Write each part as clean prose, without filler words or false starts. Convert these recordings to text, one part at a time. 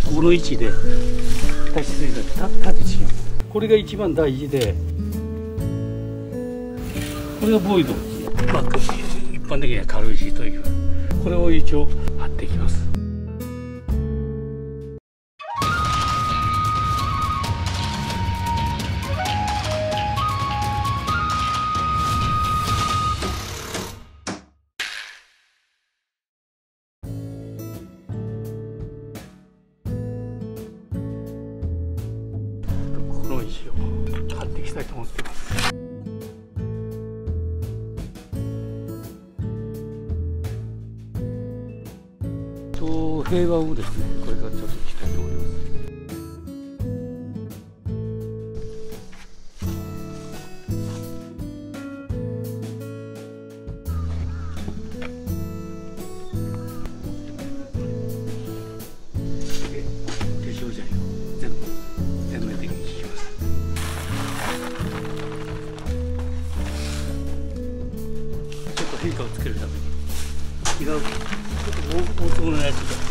この位置で立ち水が立て違う。これが一番大事で、これがボイド、まあ、一般的には軽石という、これを一応貼っていきます。この石を貼っていきたいと思っています。平和をですね、これからちょっといきたいと思います。手塩砂利を全面的に引きます。ちょっと変化をつけるために違うちょっと大粒のやつが。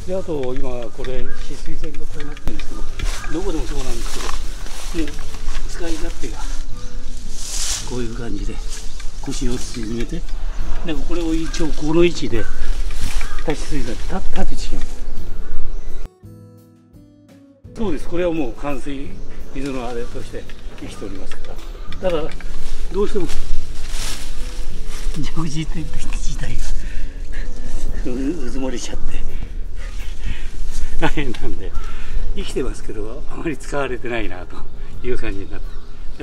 であと今これ止水栓がこうなってるんですけど、どこでもそうなんですけど、もう使い勝手がこういう感じで腰を縮めて、なんかこれを一応この位置で立ち水が立て違う。そうです、これはもう冠水水のあれとして生きておりますから。だからどうしても蛇口自体がうずもれちゃって大変なんで、生きてますけどあまり使われてないなという感じになって、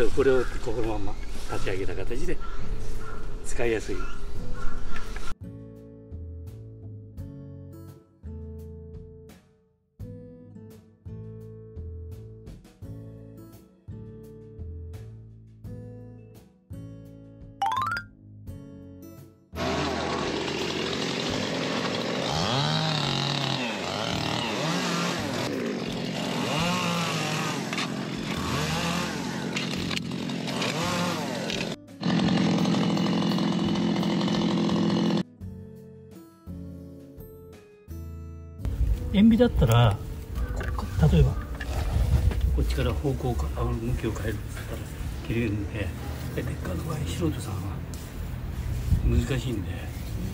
だからこれをこのまま立ち上げた形で使いやすい。塩ビだったら例えばこっちから方向か向きを変えるって言ったら切れるんで、鉄管の場合素人さんは難しいんで、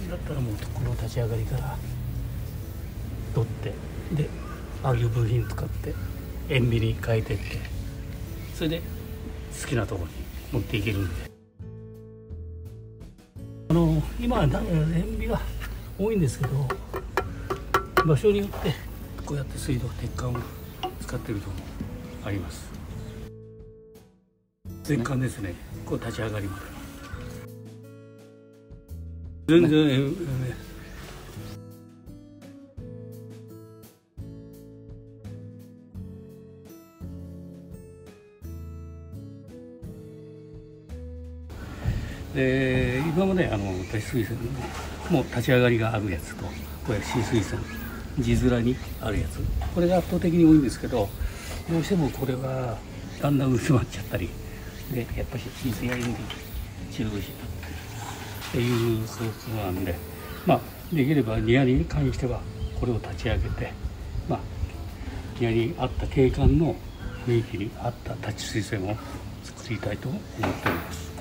だったらもうこの立ち上がりから取ってでああいう部品使って塩ビに変えてって、それで好きなところに持っていけるんで、今は塩ビが多いんですけど、場所によってこうやって水道鉄管を使っているところもあります。全管ですね、こう立ち上がりまで全然、今まで立ち水栓もう立ち上がりがあるやつと、これ止水栓地面にあるやつ、これが圧倒的に多いんですけど、どうしてもこれはだんだん薄まっちゃったりで、やっぱり浸水やりに中腰っていうそうなんで、まあできれば庭に関してはこれを立ち上げて、まあ庭に合った景観の雰囲気に合った立ち水栓を作りたいと思っております。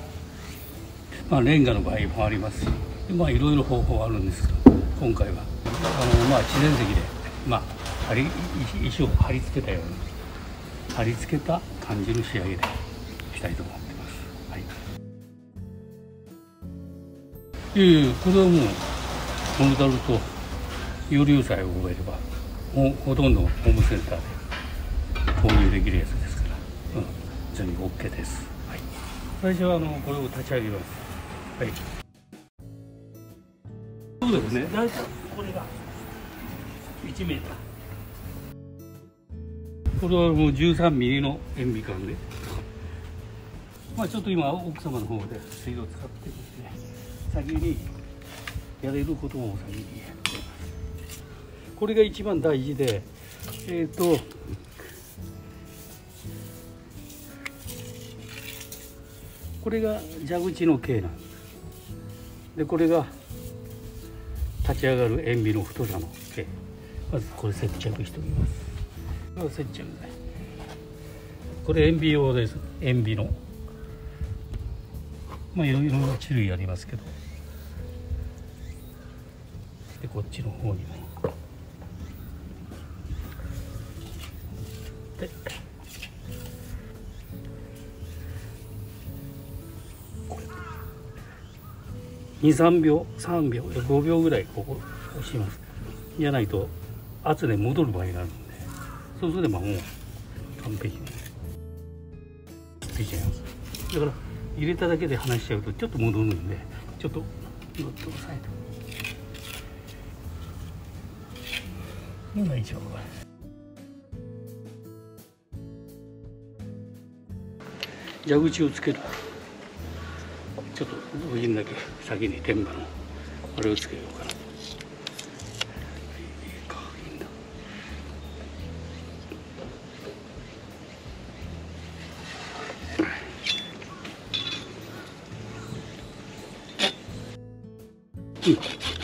まあレンガの場合もありますし、まあいろいろ方法あるんですけど、今回はまあ自然石で石を貼り付けたように貼り付けた感じの仕上げでしたいと思ってます。はい。いやこれはもうモルタルと容量さえ覚えればほとんどホームセンターで購入できるやつですから、全部 OK です。はい。最初はこれを立ち上げます。はい。そうですね。大体これが1メーター。これはもう13ミリの塩ビ管で、ちょっと今奥様の方で水道を使ってですね、先にやれることを先にやってます。これが一番大事で、これが蛇口の径なんです。でこれが立ち上がる塩ビの太さの径。まずこれ接着しておきます。接着剤、これ塩ビ用です。塩ビのいろいろな種類ありますけど、でこっちの方にもでこれ23秒3秒5秒ぐらいここ押します。じゃないと圧で戻る場合があるんで、そうすればもう完璧についちゃいます。だから入れただけで離しちゃうとちょっと戻るんで、ちょっとグッと押さえて今一応蛇口をつける。ちょっと部品だけ先に天板のあれをつけようかな。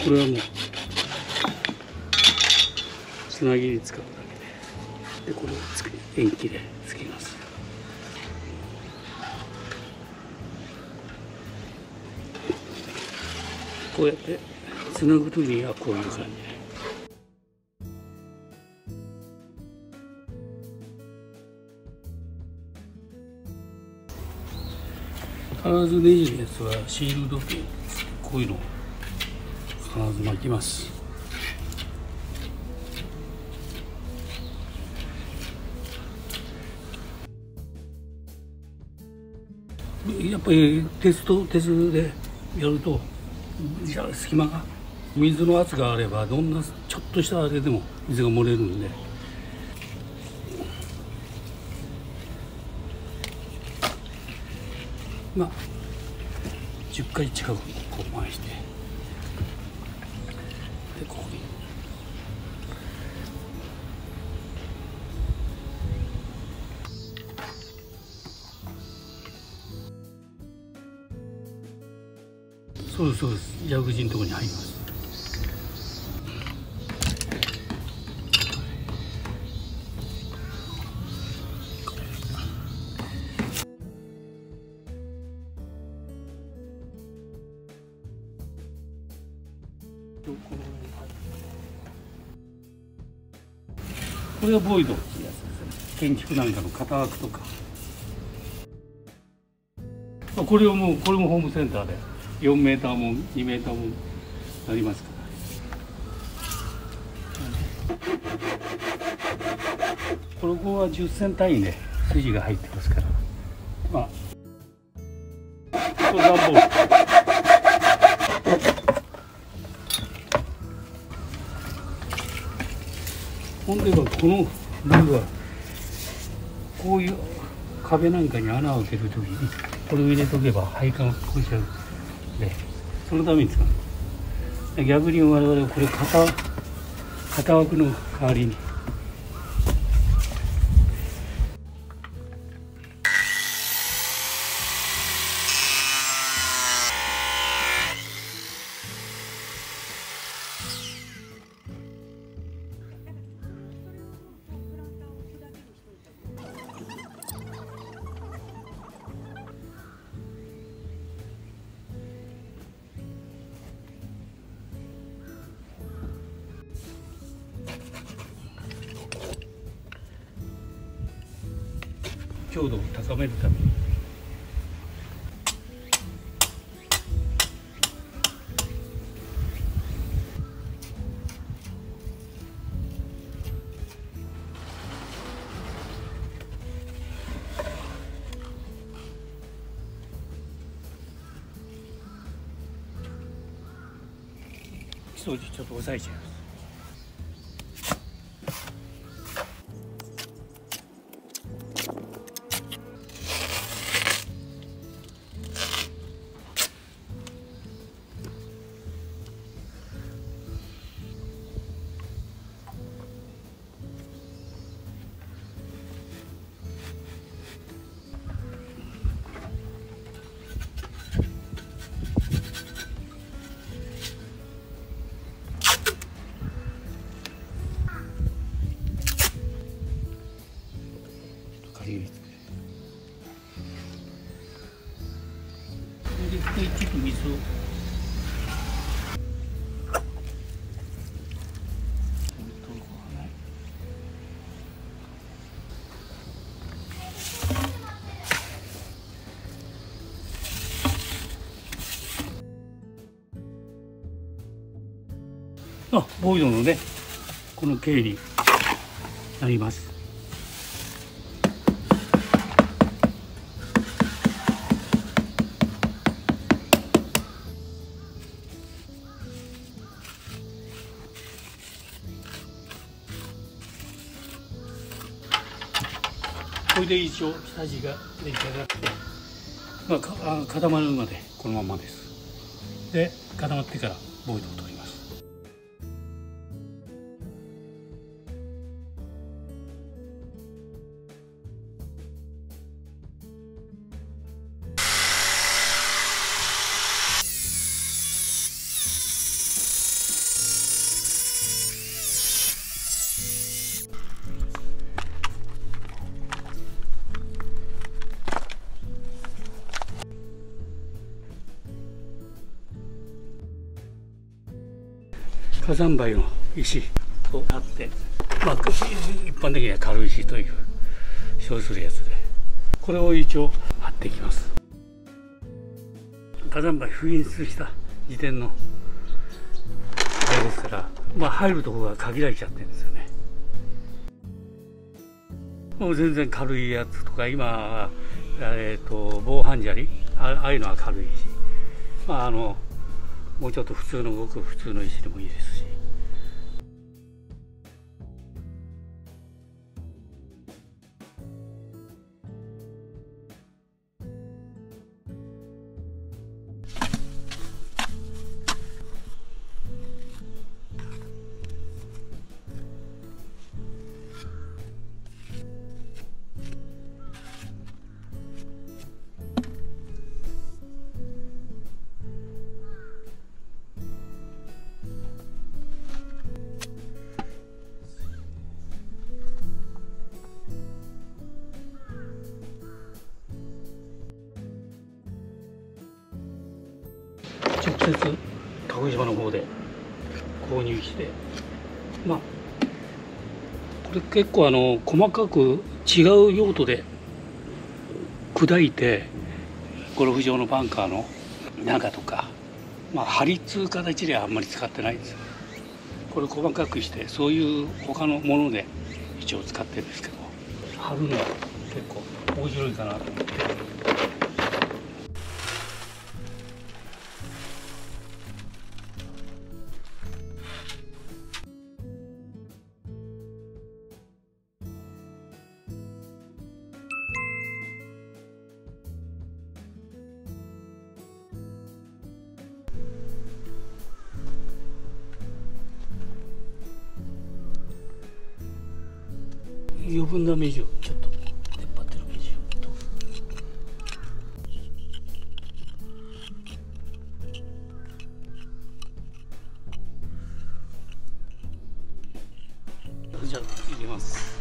これはもうつなぎに使うだけで、これを塩基でつけます。こうやってつなぐときにはこういう感じで。必ずネジのやつはシールド系、こういうのを必ず巻きます。やっぱり鉄でやると隙間が、水の圧があればどんなちょっとしたあれでも水が漏れるんで、10回近くこう回して、でここにそうです蛇口のところに入ります。これがボイドっていうやつですね。建築なんかの型枠とか、これもホームセンターで4メーターも2メーターもありますから、ここは10セン単位で筋が入ってますから、これ段ボール。ほんでこのルはこういう壁なんかに穴を開けるときにこれを入れとけば配管を通しちゃうで、そのために使う。逆に我々はこれ型枠の代わりに強度を高めるためにちょっと押さえちゃいます。でちょっと水をボイドのねこの径になります。これで一応下地が出来上がって、固まるまでこのままです。で固まってからボイドを取ります。火山灰の石となって、一般的には軽石という称するやつで、これを一応貼っていきます。火山灰封印した時点のあれですから、入るところが限られちゃってるんですよね。もう全然軽いやつとか、今防犯砂利ああいうのは軽いし、もうちょっと普通のごく普通の石でもいいですし。直接鹿児島の方で購入して、これ結構細かく違う用途で砕いて、ゴルフ場のバンカーの中とか、梁っつう形ではあんまり使ってないんですよ。これ細かくしてそういう他のもので一応使ってるんですけど、貼るのは結構面白いかなと思って。余分な目地をちょっと出っ張ってる目地をと。じゃあ入れます。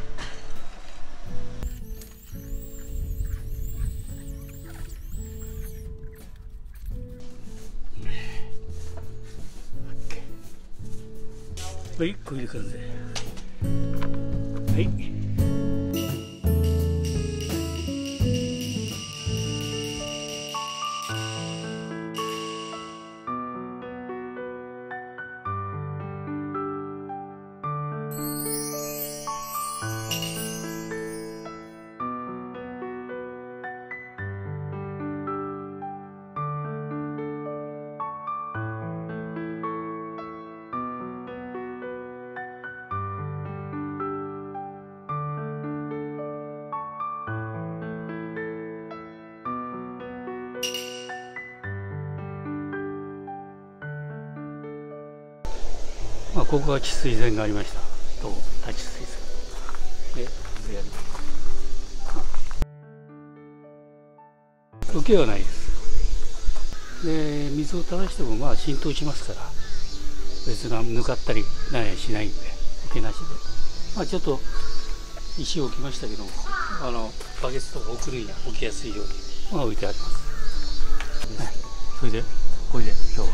はい、こういう感じで。はい。まあ、ここが治水線がありましたと立ち水線で水やり、受けはないです。で水を垂らしてもまあ浸透しますから、別なぬかったりなんやしないんで、受けなしで、まあ、ちょっと石を置きましたけども、バケツとか置きやすいように、まあ、置いてあります。それでこれで今日